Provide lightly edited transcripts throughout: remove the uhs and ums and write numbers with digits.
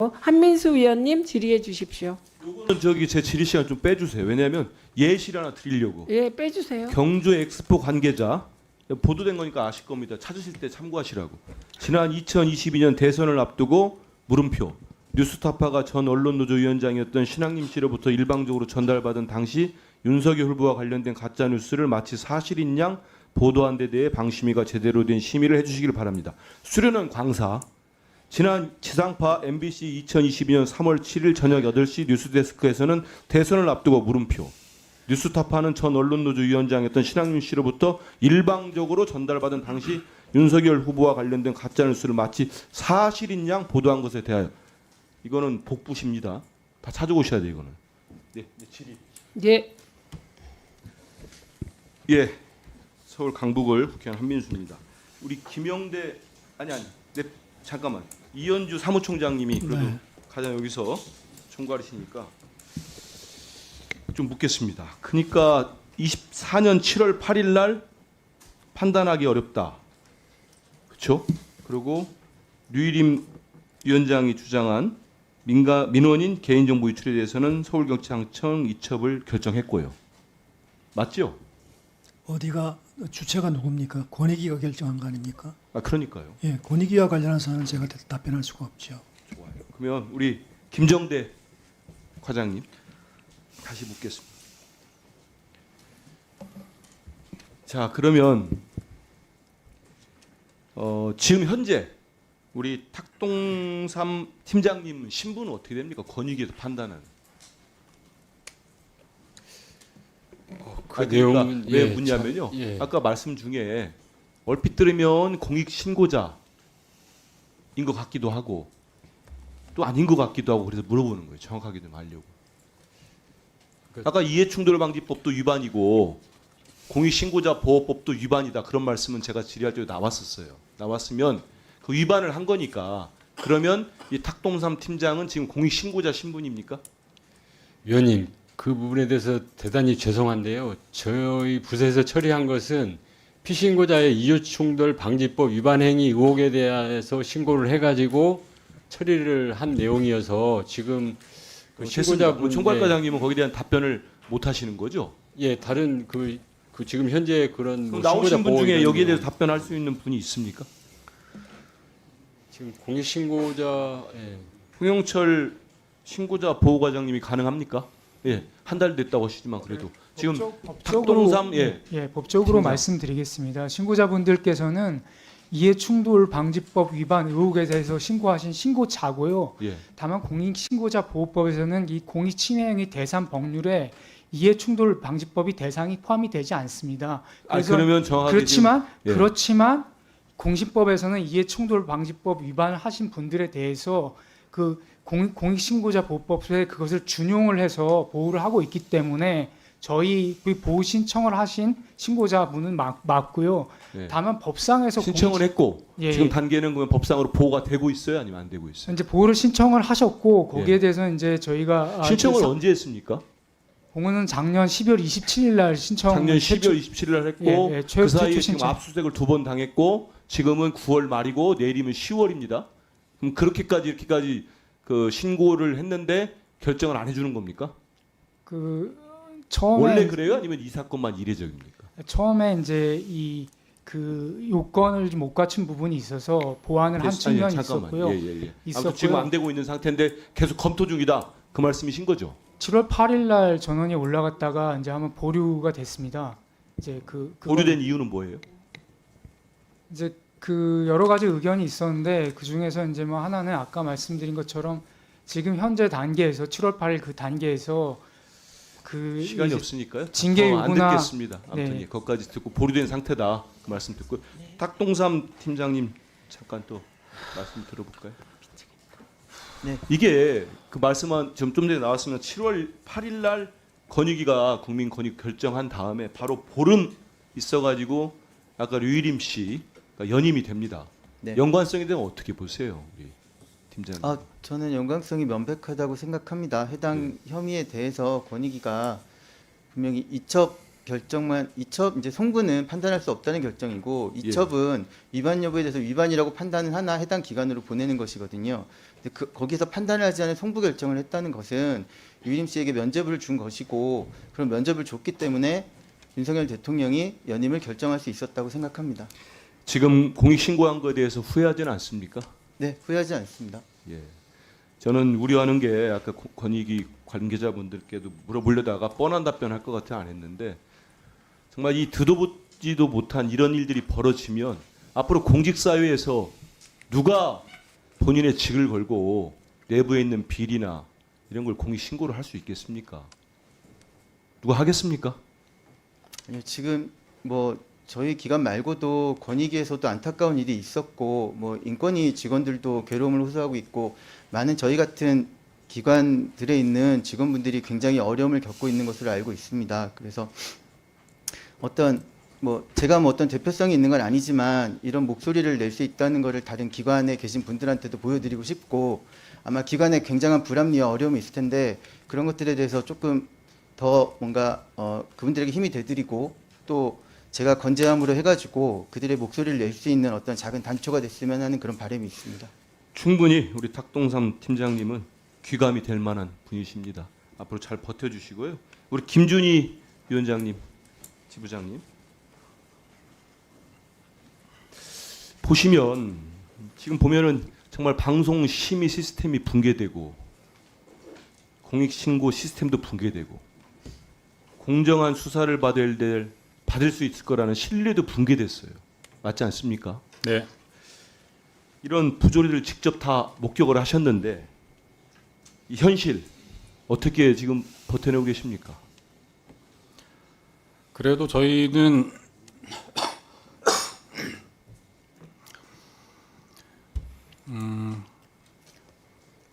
있어요. 한민수 위원님 질의해 주십시오. 요거는 저기 제 질의 시간 좀 빼주세요. 왜냐하면 예시를 하나 드리려고. 예, 빼주세요. 경주 엑스포 관계자 보도된 거니까 아실 겁니다. 찾으실 때 참고하시라고. 지난 2022년 대선을 앞두고 물음표 뉴스타파가 전 언론노조 위원장이었던 신학림 씨로부터 일방적으로 전달받은 당시 윤석열 후보와 관련된 가짜 뉴스를 마치 사실인 양 보도한 데 대해 방심위가 제대로 된 심의를 해주시길 바랍니다. 수련원 광사. 지난 지상파 MBC 2022년 3월 7일 저녁 8시 뉴스데스크에서는 대선을 앞두고 물음표 뉴스타파는 전 언론노조 위원장이었던 신학민 씨로부터 일방적으로 전달받은 당시 윤석열 후보와 관련된 가짜뉴스를 마치 사실인 양 보도한 것에 대하여 이거는 복부십니다. 다 찾아오셔야 돼요. 이거는. 네, 질의. 예. 예, 서울 강북을 국회의원 한민수입니다. 우리 김영대 네, 잠깐만 이현주 사무총장님이 그래도 네. 가장 여기서 총괄이시니까 좀 묻겠습니다. 그러니까 24년 7월 8일 날 판단하기 어렵다. 그렇죠? 그리고 류일임 위원장이 주장한 민원인 개인정보 유출에 대해서는 서울경찰청 이첩을 결정했고요. 맞죠? 어디가 주체가 누굽니까? 권익위가 결정한 거 아닙니까? 아 그러니까요. 예, 권익위와 관련한 사안은 제가 답변할 수가 없죠. 좋아요. 그러면 우리 김정대 과장님 다시 묻겠습니다. 자 그러면 지금 현재 우리 탁동삼 팀장님 신분은 어떻게 됩니까? 권익위에서 판단하는. 그 그러니까 내용은 왜 예, 묻냐면요. 예. 아까 말씀 중에 얼핏 들으면 공익 신고자인 것 같기도 하고 또 아닌 것 같기도 하고 그래서 물어보는 거예요. 정확하게 좀 알려고. 아까 이해충돌방지법도 위반이고 공익신고자 보호법도 위반이다 그런 말씀은 제가 질의할 때 나왔었어요. 나왔으면 그 위반을 한 거니까 그러면 이 탁동삼 팀장은 지금 공익신고자 신분입니까? 위원님 그 부분에 대해서 대단히 죄송한데요. 저희 부서에서 처리한 것은 피신고자의 이해충돌 방지법 위반 행위 의혹에 대해서 신고를 해가지고 처리를 한 내용이어서 지금 그 신고자분 총괄과장님은 거기에 대한 답변을 못 하시는 거죠? 예 다른 그 지금 현재 그런 그럼 뭐 나오신 신고자 분 보호 중에 이런 여기에 거 대해서 답변할 수 있는 분이 있습니까? 지금 공익신고자 홍영철 신고자 보호과장님이 가능합니까? 예, 한 달 됐다고 하시지만 그래도 지금 탁동삼 법적으로 팀장. 말씀드리겠습니다. 신고자분들께서는 이해충돌 방지법 위반 의혹에 대해서 신고하신 신고자고요. 예. 다만 공익신고자 보호법에서는 이 공익침해행위 대상 법률에 이해충돌 방지법이 대상이 포함이 되지 않습니다. 그래서 그러면 정확하게 그렇지만 지금, 예. 그렇지만 공신법에서는 이해충돌 방지법 위반을 하신 분들에 대해서 그 공익신고자 보호법에 그것을 준용을 해서 보호를 하고 있기 때문에 저희 보호 신청을 하신 신고자분은 맞고요. 예. 다만 법상에서 신청을 했고 예, 지금 예. 단계는 그러면 법상으로 보호가 되고 있어요, 아니면 안 되고 있어요? 이제 보호를 신청을 하셨고 거기에 예. 대해서 이제 저희가 신청을 언제 했습니까? 공은 작년 12월 27일 날 신청 작년 12월 27일 날 했고 예, 예, 그 사이에 최초 지금 신청. 압수수색을 2번 당했고 지금은 9월 말이고 내일이면 10월입니다. 그럼 이렇게까지 그 신고를 했는데 결정을 안 해주는 겁니까? 그 처음에 원래 그래요? 아니면 이 사건만 이례적입니까? 처음에 이제 이 그 요건을 못 갖춘 부분이 있어서 보완을 한 측면이 있었고요. 아무튼 있었고요. 지금 안 되고 있는 상태인데 계속 검토 중이다. 그 말씀이신 거죠? 7월 8일 날 전원이 올라갔다가 이제 한번 보류가 됐습니다. 이제 그건 보류된 이유는 뭐예요? 이제 그 여러 가지 의견이 있었는데 그 중에서 이제 뭐 하나는 아까 말씀드린 것처럼 지금 현재 단계에서 7월 8일 그 단계에서 그 시간이 이제 없으니까요. 징계 안 요구나- 듣겠습니다. 아무튼 네. 예, 거기까지 듣고 보류된 상태다. 그 말씀 듣고 탁동삼 팀장님 잠깐 또 말씀 들어볼까요? 네. 이게 그 말씀한 좀 전에 나왔으면 7월 8일 날 권익위가 국민 권익 결정한 다음에 바로 보름 있어가지고 아까 류일임 씨 연임이 됩니다. 네. 연관성에 대해 어떻게 보세요, 우리 팀장님? 저는 연관성이 명백하다고 생각합니다. 해당 혐의에 대해서 권익위가 분명히 이첩 결정만 이첩 이제 송부는 판단할 수 없다는 결정이고 예. 이첩은 위반 여부에 대해서 위반이라고 판단을 하나 해당 기관으로 보내는 것이거든요. 근데 거기서 판단을 하지 않은 송부 결정을 했다는 것은 유임 씨에게 면죄부를 준 것이고 그런 면죄부를 줬기 때문에 윤석열 대통령이 연임을 결정할 수 있었다고 생각합니다. 지금 공익신고한 것에 대해서 후회하지는 않습니까? 네, 후회하지 않습니다. 예. 저는 우려하는 게 아까 권익위 관계자분들께도 물어보려다가 뻔한 답변할 것 같아 안 했는데 정말 이 듣도 보지도 못한 이런 일들이 벌어지면 앞으로 공직사회에서 누가 본인의 직을 걸고 내부에 있는 비리나 이런 걸 공익신고를 할 수 있겠습니까? 누가 하겠습니까? 아니요, 지금 뭐 저희 기관 말고도 권익위에서도 안타까운 일이 있었고 뭐 인권위 직원들도 괴로움을 호소하고 있고 많은 저희 같은 기관들에 있는 직원분들이 굉장히 어려움을 겪고 있는 것으로 알고 있습니다. 그래서 제가 어떤 대표성이 있는 건 아니지만 이런 목소리를 낼 수 있다는 것을 다른 기관에 계신 분들한테도 보여드리고 싶고 아마 기관에 굉장한 불합리와 어려움이 있을 텐데 그런 것들에 대해서 조금 더 뭔가 그분들에게 힘이 되드리고 또 제가 건재함으로 해가지고 그들의 목소리를 낼 수 있는 어떤 작은 단초가 됐으면 하는 그런 바람이 있습니다. 충분히 우리 탁동삼 팀장님은 귀감이 될 만한 분이십니다. 앞으로 잘 버텨주시고요. 우리 김준희 위원장님, 지부장님 보시면 지금 보면은 정말 방송 심의 시스템이 붕괴되고 공익신고 시스템도 붕괴되고 공정한 수사를 받을 수 있을 거라는 신뢰도 붕괴됐어요. 맞지 않습니까? 네. 이런 부조리를 직접 다 목격을 하셨는데 이 현실 어떻게 지금 버텨내고 계십니까? 그래도 저희는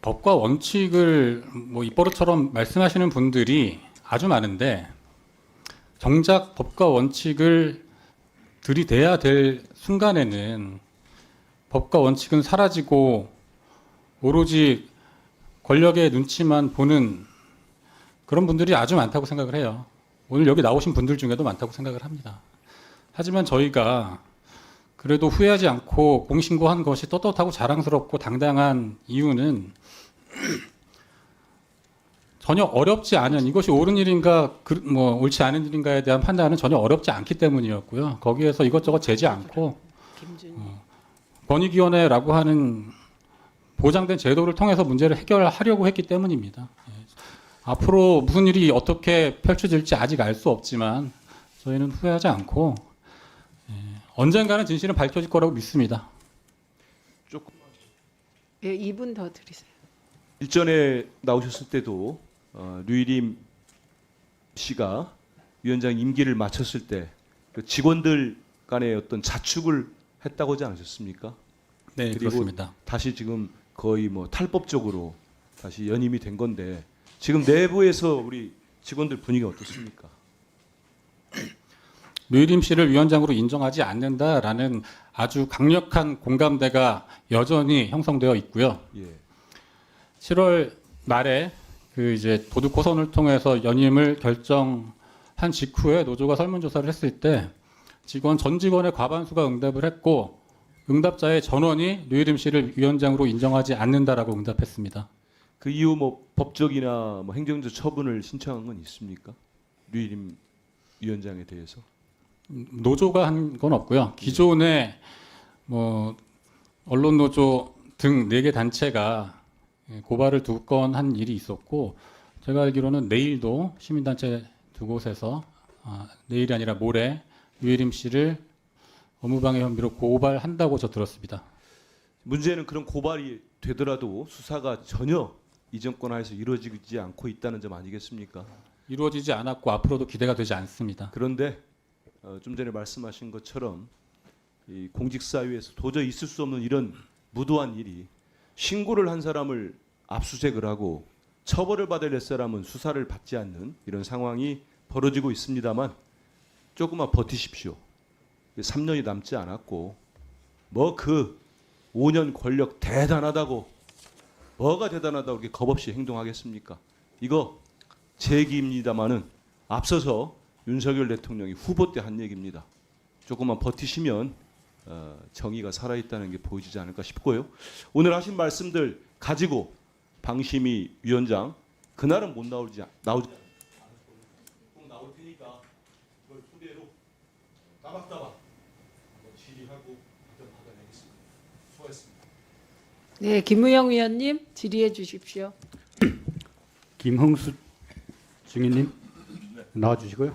법과 원칙을 뭐 입버릇처럼 말씀하시는 분들이 아주 많은데 정작 법과 원칙을 들이대야 될 순간에는 법과 원칙은 사라지고 오로지 권력의 눈치만 보는 그런 분들이 아주 많다고 생각을 해요. 오늘 여기 나오신 분들 중에도 많다고 생각을 합니다. 하지만 저희가 그래도 후회하지 않고 공신고한 것이 떳떳하고 자랑스럽고 당당한 이유는 전혀 어렵지 않은 이것이 옳은 일인가 옳지 않은 일인가에 대한 판단은 전혀 어렵지 않기 때문이었고요. 거기에서 이것저것 재지 않고 권익위원회라고 하는 보장된 제도를 통해서 문제를 해결하려고 했기 때문입니다. 앞으로 무슨 일이 어떻게 펼쳐질지 아직 알 수 없지만 저희는 후회하지 않고 언젠가는 진실은 밝혀질 거라고 믿습니다. 조금 예, 2분 더 드리세요. 일전에 나오셨을 때도 류일임 씨가 위원장 임기를 마쳤을 때 그 직원들 간의 어떤 자축을 했다고 하지 않으셨습니까? 네, 그리고 그렇습니다. 다시 지금 거의 뭐 탈법적으로 다시 연임이 된 건데 지금 내부에서 우리 직원들 분위기가 어떻습니까? 류일임 씨를 위원장으로 인정하지 않는다라는 아주 강력한 공감대가 여전히 형성되어 있고요. 예. 7월 말에 그 이제 도둑 호선을 통해서 연임을 결정한 직후에 노조가 설문조사를 했을 때 전 직원의 과반수가 응답을 했고 응답자의 전원이 류일임 씨를 위원장으로 인정하지 않는다라고 응답했습니다. 그 이후 뭐 법적이나 뭐 행정적 처분을 신청한 건 있습니까? 류일임 위원장에 대해서? 노조가 한 건 없고요. 기존에 뭐 언론 노조 등 4개 단체가 고발을 2건 한 일이 있었고 제가 알기로는 내일도 시민단체 2곳에서 내일이 아니라 모레 류일임 씨를 업무방해 혐의로 고발한다고 저 들었습니다. 문제는 그런 고발이 되더라도 수사가 전혀 이 정권 하에서 이루어지지 않고 있다는 점 아니겠습니까? 이루어지지 않았고 앞으로도 기대가 되지 않습니다. 그런데 좀 전에 말씀하신 것처럼 이 공직사회에서 도저히 있을 수 없는 이런 무도한 일이 신고를 한 사람을 압수수색을 하고 처벌을 받을 사람은 수사를 받지 않는 이런 상황이 벌어지고 있습니다만 조금만 버티십시오. 3년이 남지 않았고 뭐 그 5년 권력 대단하다고 뭐가 대단하다고 이렇게 겁없이 행동하겠습니까? 이거 제 얘기입니다마는 앞서서 윤석열 대통령이 후보 때 한 얘기입니다. 조금만 버티시면 정의가 살아있다는 게 보여지지 않을까 싶고요. 오늘 하신 말씀들 가지고 방심위 위원장 그날은 못 나오지 꼭 나올 테니까 그걸 토대로 따박따박 질의하고 답변 받아내겠습니다. 수고하셨습니다. 네, 김무영 위원님 질의해 주십시오. 김흥수 증인님 나와주시고요.